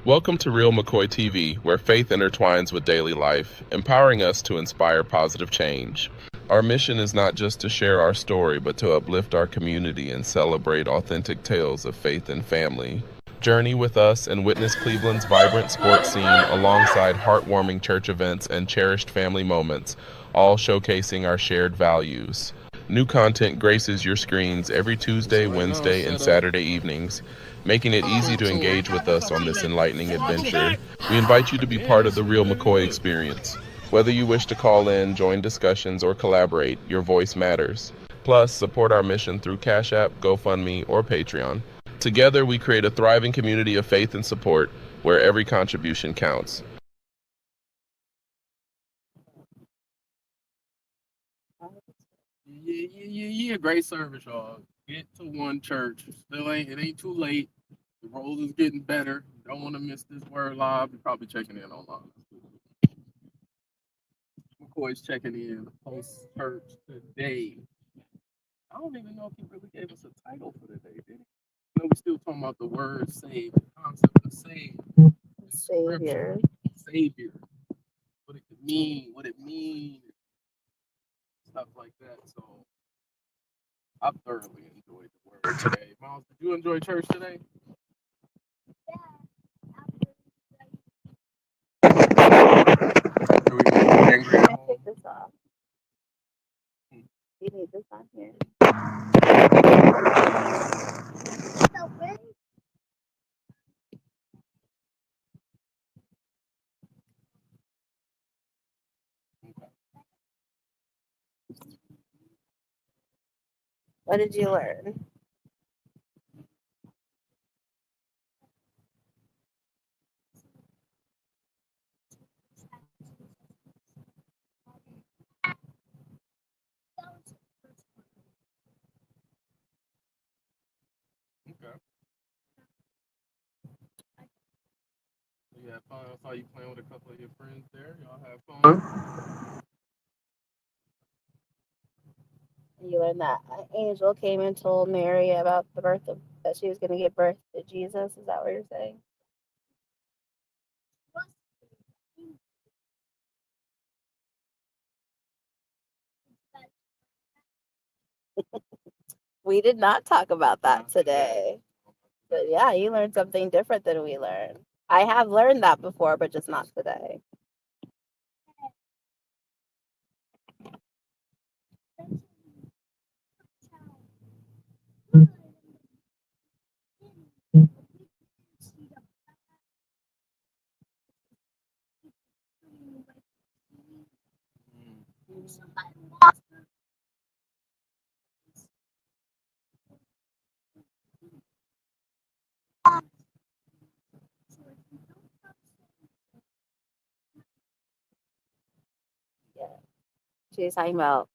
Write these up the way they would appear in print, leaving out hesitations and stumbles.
Welcome to Real McCoy TV, where faith intertwines with daily life, empowering us to inspire positive change. Our mission is not just to share our story, but to uplift our community and celebrate authentic tales of faith and family. Journey with us and witness Cleveland's vibrant sports scene alongside heartwarming church events and cherished family moments, all showcasing our shared values. New content graces your screens every Tuesday, Wednesday, and Saturday evenings, making it easy to engage with us on this enlightening adventure. We invite you to be part of the Real McCoy experience. Whether you wish to call in, join discussions, or collaborate, your voice matters. Plus, support our mission through Cash App, GoFundMe, or Patreon. Together, we create a thriving community of faith and support where every contribution counts. Yeah. Great service, y'all. Get to one church. It ain't too late. The road is getting better. Don't want to miss this word live. You're probably checking in online. McCoy's checking in post church today. I don't even know if he really gave us a title for today, did he? You know, we're still talking about the word save, the concept of save. Savior. Savior. What it could mean, what it means, stuff like that. So I thoroughly enjoyed the word today. Miles, did you enjoy church today? Are we angry at home? Take this off. You need this on here. What did you learn? Okay. You had fun. I saw you playing with a couple of your friends there. Y'all have fun. You learned that an angel came and told Mary about the birth of that she was going to give birth to Jesus. Is that what you're saying? We did not talk about that today. But yeah, you learned something different than we learned. I have learned that before, but just not today. Yeah. She was talking about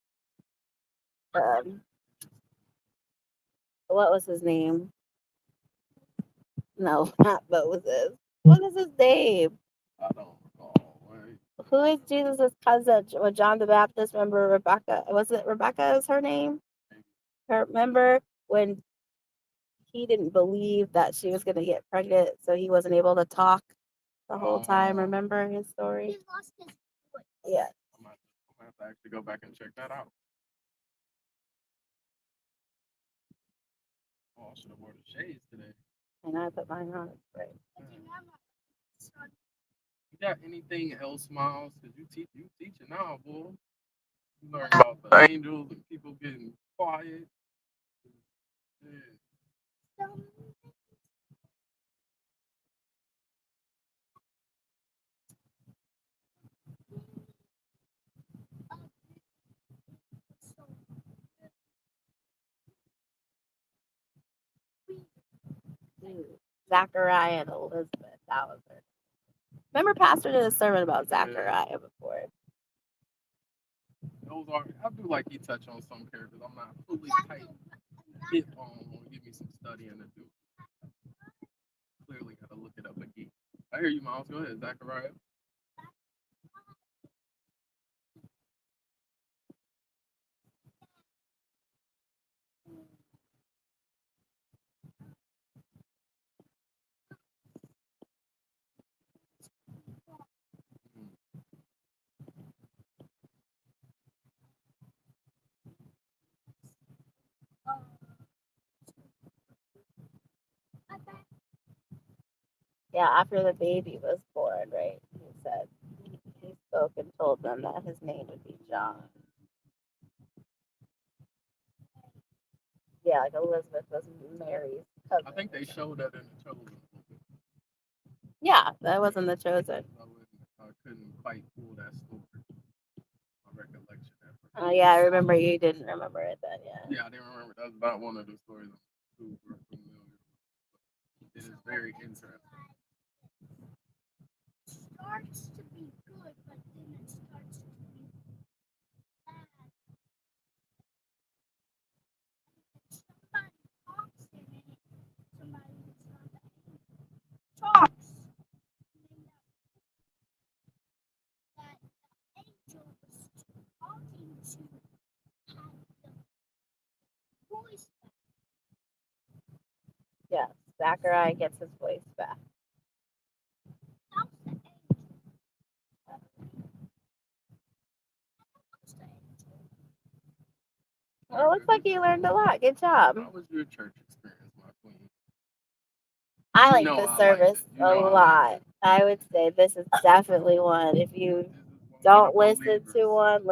what was his name? No, not Moses. What is his name? I don't recall. Right? Who is Jesus' cousin? With John the Baptist? Remember Rebecca? Was it Rebecca is her name? Remember when he didn't believe that she was going to get pregnant, so he wasn't able to talk the whole time. Remember his story? He lost his voice. Yeah. I'm gonna have to actually go back and check that out. Oh, I should have worn the shades today. And I put mine on. Right. You got anything else, Miles? Cause you teaching now, boy. You learn about the angels and people getting quiet. Yeah. Zachariah and Elizabeth. That was her. Remember, Pastor did a sermon about Zachariah before. Those are. I do like he touch on some characters. I'm not fully tight. Hit on. Give me some studying to do. Clearly, gotta look it up again. I hear you, Miles. Go ahead, Zachariah. Yeah, after the baby was born, right? He said he spoke and told them that his name would be John. Yeah, like Elizabeth was Mary's cousin. I think they showed that in the Chosen. Yeah, that wasn't the Chosen. I couldn't quite pull that story. My recollection. Oh yeah, I remember you didn't remember it then. Yeah. Yeah, I didn't remember. That's not one of the stories I'm super familiar with. It is very interesting. Starts to be good, but then it starts to be bad. Somebody talks in it. Somebody is not talks. That the angel was talking to had the voice back. Yeah, Zachariah gets his voice back. That was the angel. That was the angel. Well, it looks like you learned a lot. Good job. How was your church experience, my queen? I You like know the I service liked it. You know a I liked lot. it. I would say this is definitely one. If you This is one for don't the listen believers. to one,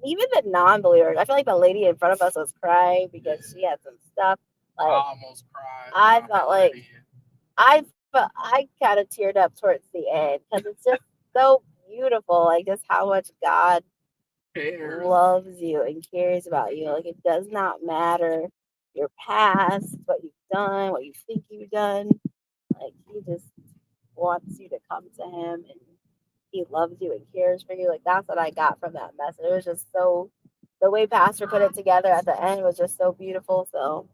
even the non-believers. I feel like the lady in front of us was crying because she had some stuff. I Like almost cried. I when felt heard like that in. I kind of teared up towards the end because it's just so beautiful. Like just how much God Cares. loves you and cares about you. Like it does not matter your past, what you've done, what you think you've done. Like he just wants you to come to him and he loves you and cares for you. Like that's what I got from that message. It was just so the way Pastor put it together at the end was just so beautiful. So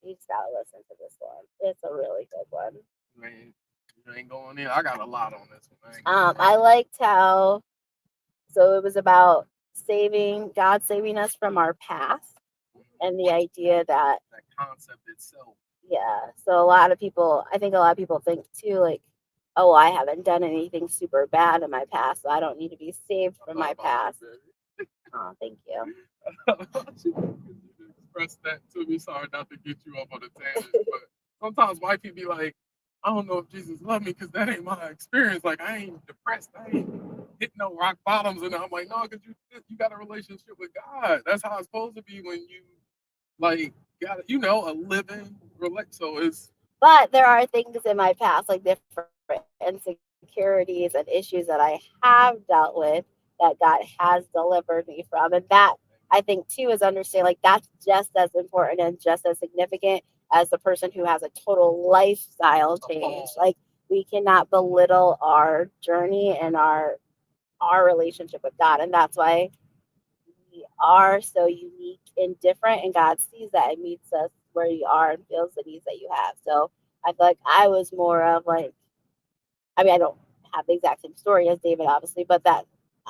you just gotta listen to this one. It's a really good one. You ain't going in. I got a lot on this one. I liked how so it was about God saving us from our past and the idea that concept itself. yeah. So I think a lot of people think too, like, oh, I haven't done anything super bad in my past, so I don't need to be saved from my past. Oh, thank you. You expressed that to me. Sorry not to get you up on a tangent, but sometimes white people be like, I don't know if Jesus loved me because that ain't my experience. Like I ain't depressed. I ain't hitting no rock bottoms, and I'm like, no, because you got a relationship with God. That's how it's supposed to be when you like got a living relate. So it's But there are things in my past, like different insecurities and issues that I have dealt with that God has delivered me from. And that I think too is understanding like that's just as important and just as significant as the person who has a total lifestyle change. Like we cannot belittle our journey and our relationship with God. And that's why we are so unique and different, and God sees that and meets us where you are and feels the needs that you have. So I feel like I was more of like, I mean, I don't have the exact same story as David, obviously, but that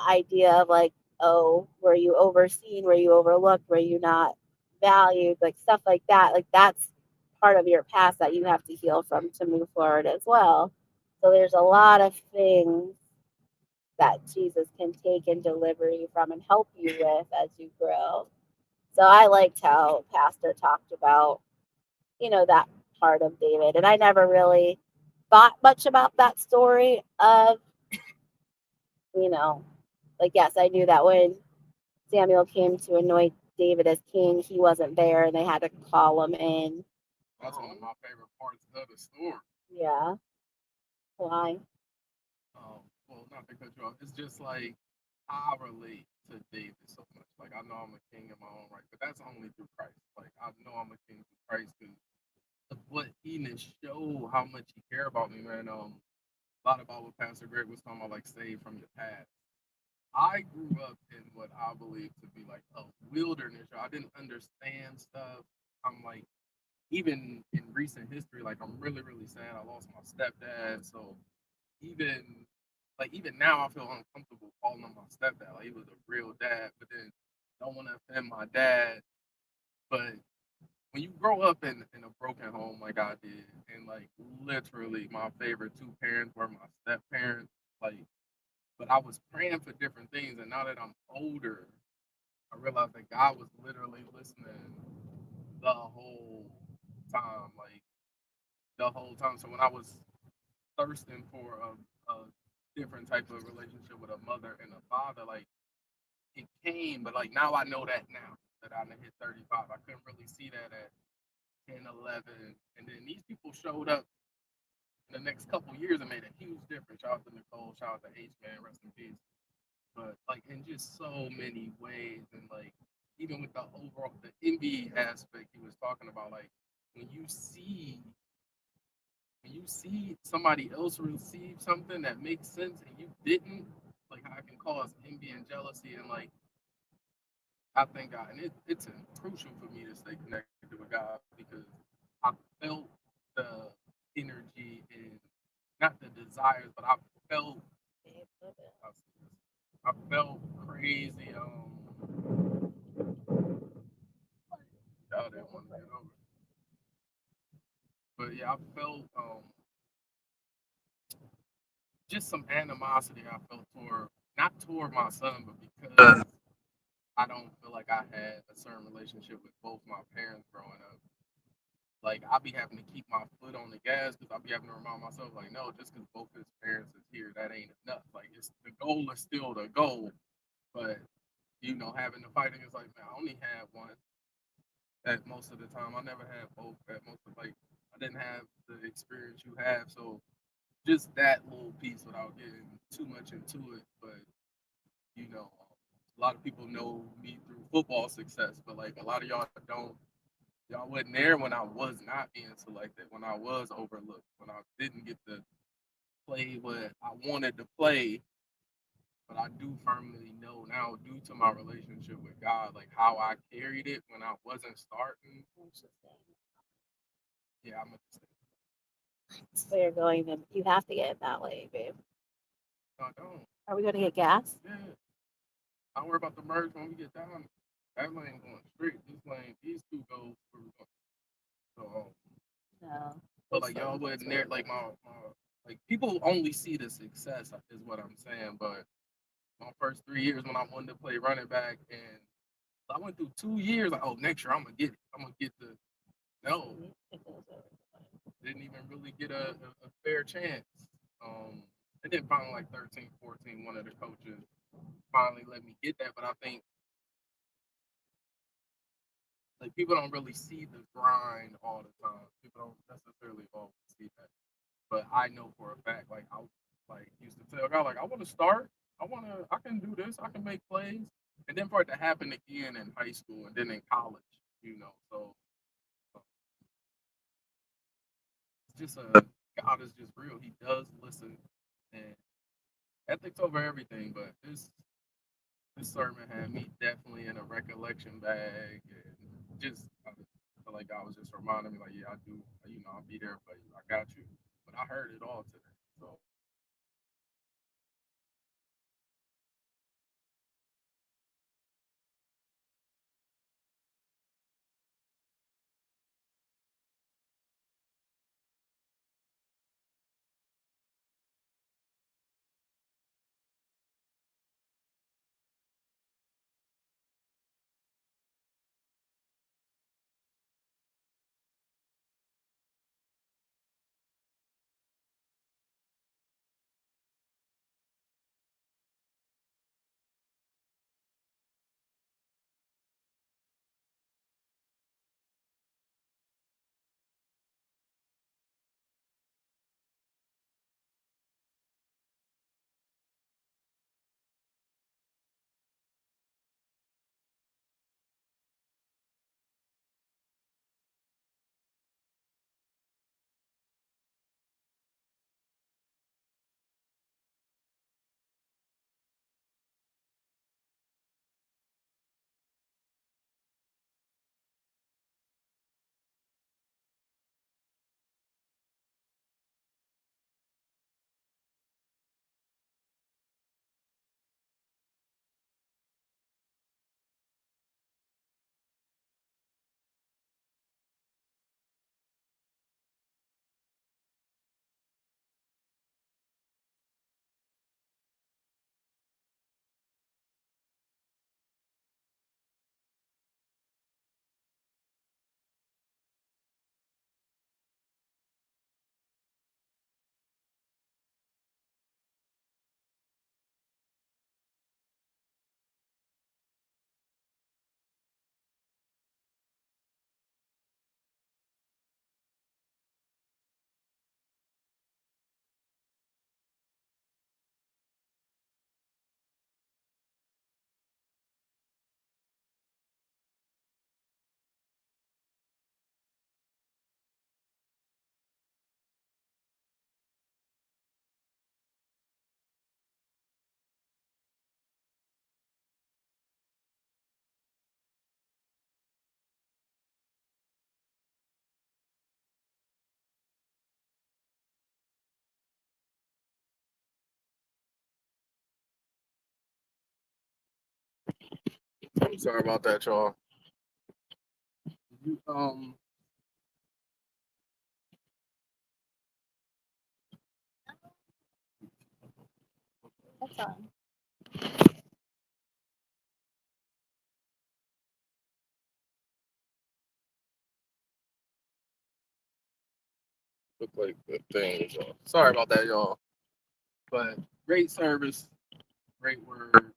idea of like, oh, were you overseen? Were you overlooked? Were you not valued? Like stuff like that. Like that's part of your past that you have to heal from to move forward as well. So there's a lot of things that Jesus can take and deliver you from and help you with as you grow. So I liked how Pastor talked about, that part of David. And I never really thought much about that story of, you know, like, yes, I knew that when Samuel came to anoint David as king, he wasn't there and they had to call him in. That's one of my favorite parts of the story. Yeah. Why? Well, not to cut you off. It's just like I relate to David so much. Like I know I'm a king in my own right, but that's only through Christ. Like I know I'm a king through Christ because of what he didn't show how much he cared about me, man. A lot about what Pastor Greg was talking about, like save from your past. I grew up in what I believe to be like a wilderness. I didn't understand stuff. I'm like, even in recent history, like I'm really, really sad. I lost my stepdad. So even now I feel uncomfortable calling him my stepdad. Like he was a real dad, but then don't want to offend my dad. But when you grow up in a broken home like I did, and like literally my favorite two parents were my step parents, like but I was praying for different things, and now that I'm older, I realized that God was literally listening the whole time, like the whole time. So when I was thirsting for a different type of relationship with a mother and a father. Like it came, but like now I know that now that I hit 35. I couldn't really see that at 10, 11. And then these people showed up in the next couple years and made a huge difference. Shout out to Nicole, shout out to H, man, rest in peace. But like in just so many ways, and like even with the overall the envy aspect he was talking about, like when you see somebody else receive something that makes sense and you didn't, like how it can cause envy and jealousy, and like I thank God, and it's crucial for me to stay connected with God because I felt the energy and not the desires, but I felt crazy. Y'all didn't want to get over, but yeah, I felt just some animosity. I felt toward not toward my son, but because I don't feel like I had a certain relationship with both my parents growing up. Like I be having to keep my foot on the gas because I be having to remind myself, like, no, just because both his parents is here, that ain't enough. Like it's the goal is still the goal, but having to fight against like, man, I only had one at most of the time. I never had both at most of like I didn't have the experience you have. So just that little piece without getting too much into it. But a lot of people know me through football success, but like a lot of y'all don't. Y'all wasn't there when I was not being selected, when I was overlooked, when I didn't get to play what I wanted to play. But I do firmly know now, due to my relationship with God, like how I carried it when I wasn't starting. Yeah, I'm gonna just So you're going to, you have to get it that way, babe. no, I don't. Are we going to get gas? Yeah, I worry about the merge when we get down. That lane going straight. This lane, these two go where we going. So, No. but like y'all wasn't there. Like my like people only see the success is what I'm saying. But my first 3 years when I wanted to play running back, and I went through 2 years. Like, oh, next year I'm gonna get it. I'm gonna get the no. Didn't even really get a fair chance. And then finally, like 13, 14, one of the coaches finally let me get that. But I think like people don't really see the grind all the time. People don't necessarily always see that. But I know for a fact, like I like used to tell God, like I want to start. I can do this. I can make plays. And then for it to happen again in high school and then in college, So it's just God is just real. He does listen, and ethics over everything. But this sermon had me definitely in a recollection bag, and just I feel like God was just reminding me, like, yeah, I do. I'll be there for you. I got you. But I heard it all today. So Sorry about that, y'all. You, That's fine. look like the thing. Y'all. Sorry about that, y'all. But great service, great word.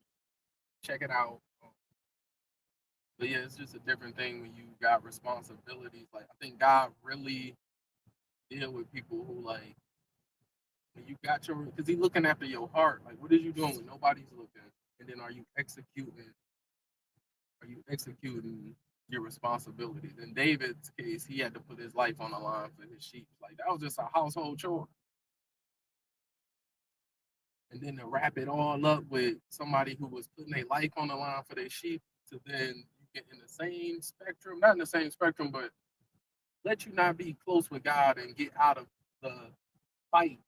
Check it out. But yeah, it's just a different thing when you got responsibilities. Like I think God really deal with people who like when you got your because He's looking after your heart. Like what is you doing when nobody's looking? And then are you executing? Are you executing your responsibilities? In David's case, he had to put his life on the line for his sheep. Like that was just a household chore. And then to wrap it all up with somebody who was putting their life on the line for their sheep, to then you get in the same spectrum, not in the same spectrum, but let you not be close with God and get out of the fight.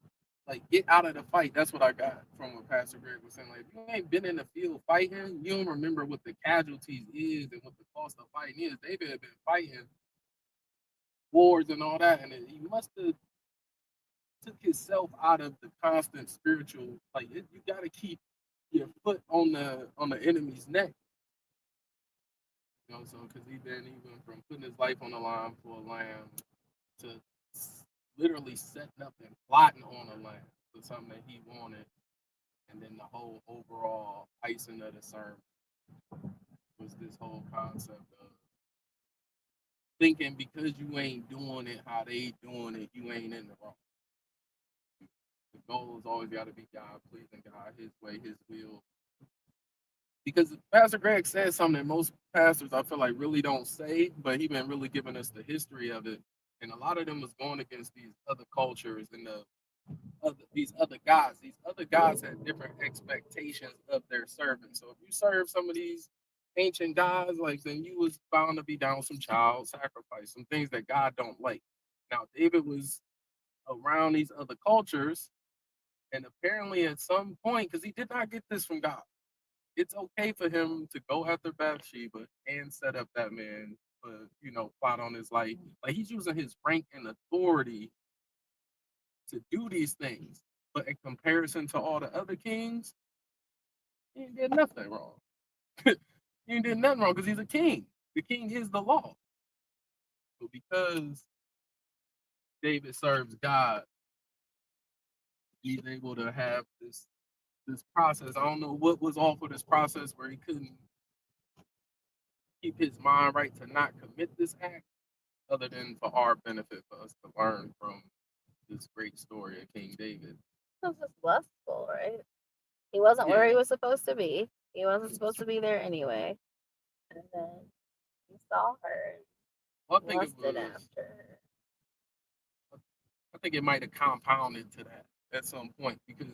Like get out of the fight. That's what I got from what Pastor Greg was saying. Like if you ain't been in the field fighting, you don't remember what the casualties is and what the cost of fighting is. David had been fighting wars and all that, and he must have took himself out of the constant spiritual. Like you got to keep your foot on the enemy's neck. You know, so because he went from putting his life on the line for a lamb to literally setting up and plotting on a lamb for something that he wanted, and then the whole overall icing of the sermon was this whole concept of thinking because you ain't doing it how they doing it, you ain't in the wrong. The goal has always got to be God, pleasing God, His way, His will. Because Pastor Greg said something that most pastors I feel like really don't say, but he been really giving us the history of it. And a lot of them was going against these other cultures and these other gods. These other gods had different expectations of their servants. So if you serve some of these ancient gods, like then you was bound to be down with some child sacrifice, some things that God don't like. Now David was around these other cultures, and apparently at some point, because he did not get this from God, it's okay for him to go after Bathsheba and set up that man for, plot on his life. Like he's using his rank and authority to do these things. But in comparison to all the other kings, he ain't did nothing wrong. He ain't did nothing wrong because he's a king. The king is the law. But because David serves God, he's able to have this process. I don't know what was off of this process where he couldn't keep his mind right to not commit this act, other than for our benefit, for us to learn from this great story of King David. He was just lustful, right? He wasn't where he was supposed to be. He wasn't supposed to be there anyway. And then he saw her and lusted after her. I think it might have compounded to that at some point, because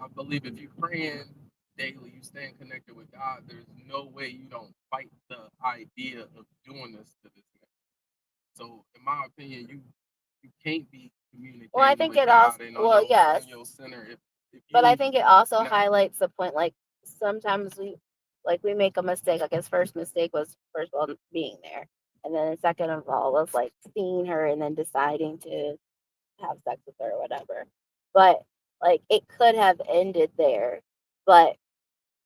I believe if you're praying daily, you staying connected with God, there's no way you don't fight the idea of doing this to this man. So in my opinion, you can't be communicating well, I think with it God also, and well, yes. your center But I think it also highlights the point, like sometimes we make a mistake. Like his first mistake was, first of all, being there. And then the second of all was like seeing her and then deciding to have sex with her or whatever. But like it could have ended there. But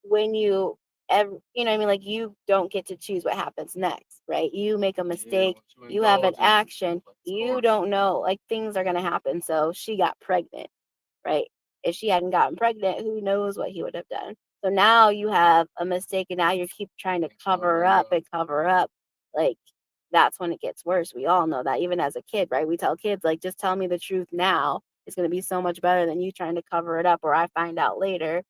when you what I mean? Like you don't get to choose what happens next, right? You make a mistake, you have an action, you don't know, like things are gonna happen. So she got pregnant, right? If she hadn't gotten pregnant, who knows what he would have done. So now you have a mistake and now you keep trying to cover up. Like that's when it gets worse. We all know that, even as a kid, right? We tell kids, like, just tell me the truth now. It's going to be so much better than you trying to cover it up, or I find out later.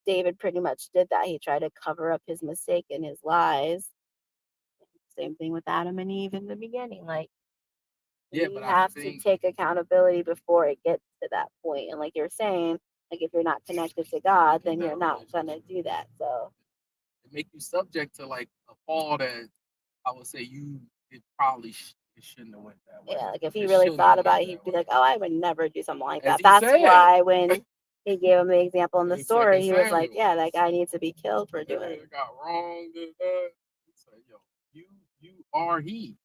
David pretty much did that. He tried to cover up his mistake and his lies. Same thing with Adam and Eve in the beginning. Like, you have to take accountability before it gets to that point. And like you're saying, like if you're not connected to God, then you're not going to do that. So it make you subject to like a fall that I would say it probably shouldn't have went that way. Yeah, like if he really thought about it, he'd be like, oh, I would never do something like that. That's why when he gave him the example in the In story. 2 He was like, Samuel. yeah, that guy needs to be killed for doing Yeah, it. it got wrong. He said, yo, you are he.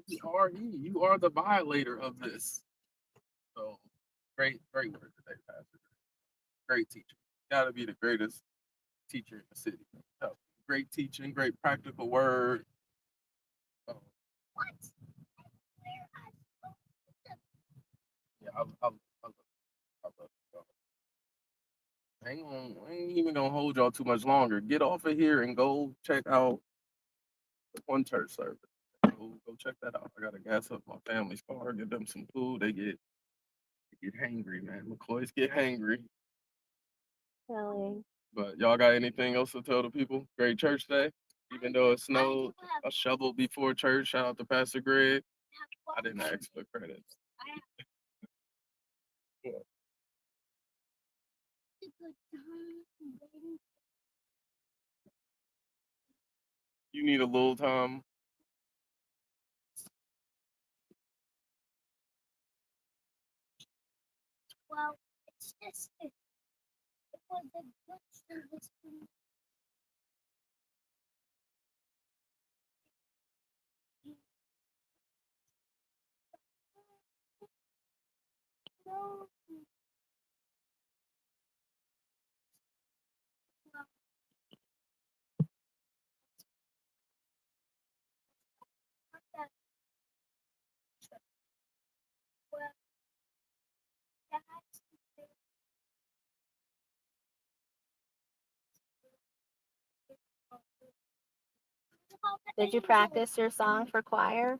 You are he. You are the violator of this. So great word today, Pastor. Great teacher. Gotta be the greatest teacher in the city. So, great teaching, great practical word. So, yeah, I love it. I ain't even gonna hold y'all too much longer. Get off of here and go check out the one church service. Go check that out. I gotta gas up my family's car, get them some food. They get hangry, man. McCoys get hangry. Really? But y'all got anything else to tell the people? Great church day. Even though it snowed, a shovel before church. Shout out to Pastor Greg. I didn't ask for credits. Yeah. You need a little time. Well, it's just it was a good service for me. No. Well, that's Did you practice your song for choir?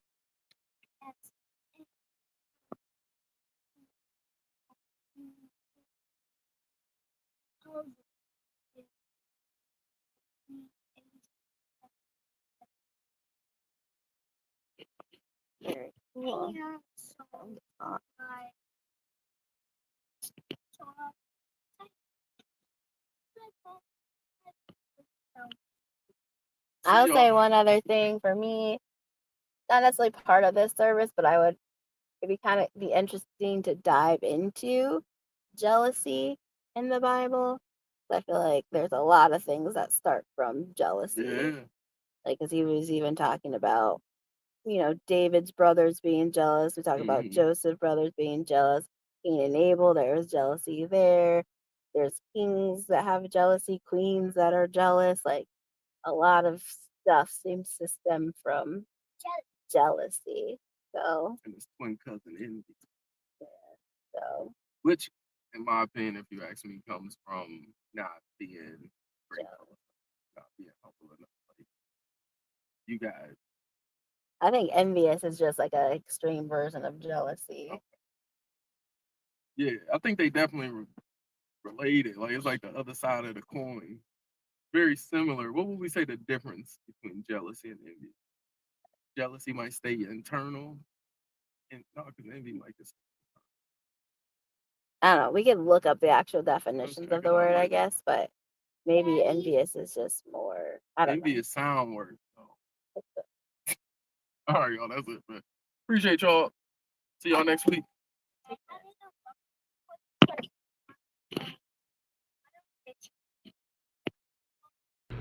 Very cool. I'll say one other thing for me, not necessarily part of this service, but it'd be kind of be interesting to dive into jealousy in the Bible. I feel like there's a lot of things that start from jealousy. Yeah. Like, because he was even talking about, David's brothers being jealous. We talk about Joseph's brothers being jealous. Cain and Abel, there's jealousy there. There's kings that have jealousy, queens that are jealous. Like, a lot of stuff seems to stem from jealousy. So, And his twin cousin envy. so Which, in my opinion, if you ask me, comes from not being grateful, not being humble enough. Like, you guys. I think envious is just like an extreme version of jealousy. Okay. Yeah, I think they definitely related. Like, it's like the other side of the coin. Very similar. What would we say the difference between jealousy and envy? Jealousy might stay internal, and no, because envy might just. I don't know. We could look up the actual definitions Okay, of the word, I guess, but maybe envious is just more. I don't know. Envy is sound word. So. All right, y'all. That's it, man. Appreciate y'all. See y'all next week.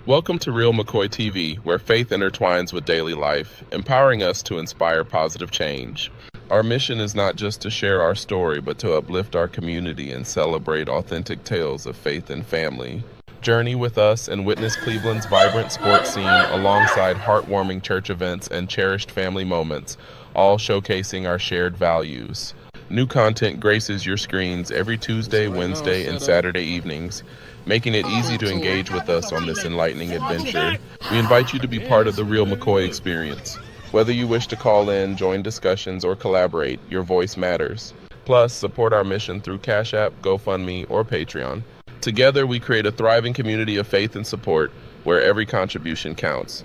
Welcome to Real McCoy TV, where faith intertwines with daily life, empowering us to inspire positive change. Our mission is not just to share our story, but to uplift our community and celebrate authentic tales of faith and family. Journey with us and witness Cleveland's vibrant sports scene alongside heartwarming church events and cherished family moments, all showcasing our shared values. New content graces your screens every Tuesday, Wednesday, and Saturday evenings, making it easy to engage with us on this enlightening adventure. We invite you to be part of the Real McCoy experience. Whether you wish to call in, join discussions, or collaborate, your voice matters. Plus, support our mission through Cash App, GoFundMe, or Patreon. Together, we create a thriving community of faith and support where every contribution counts.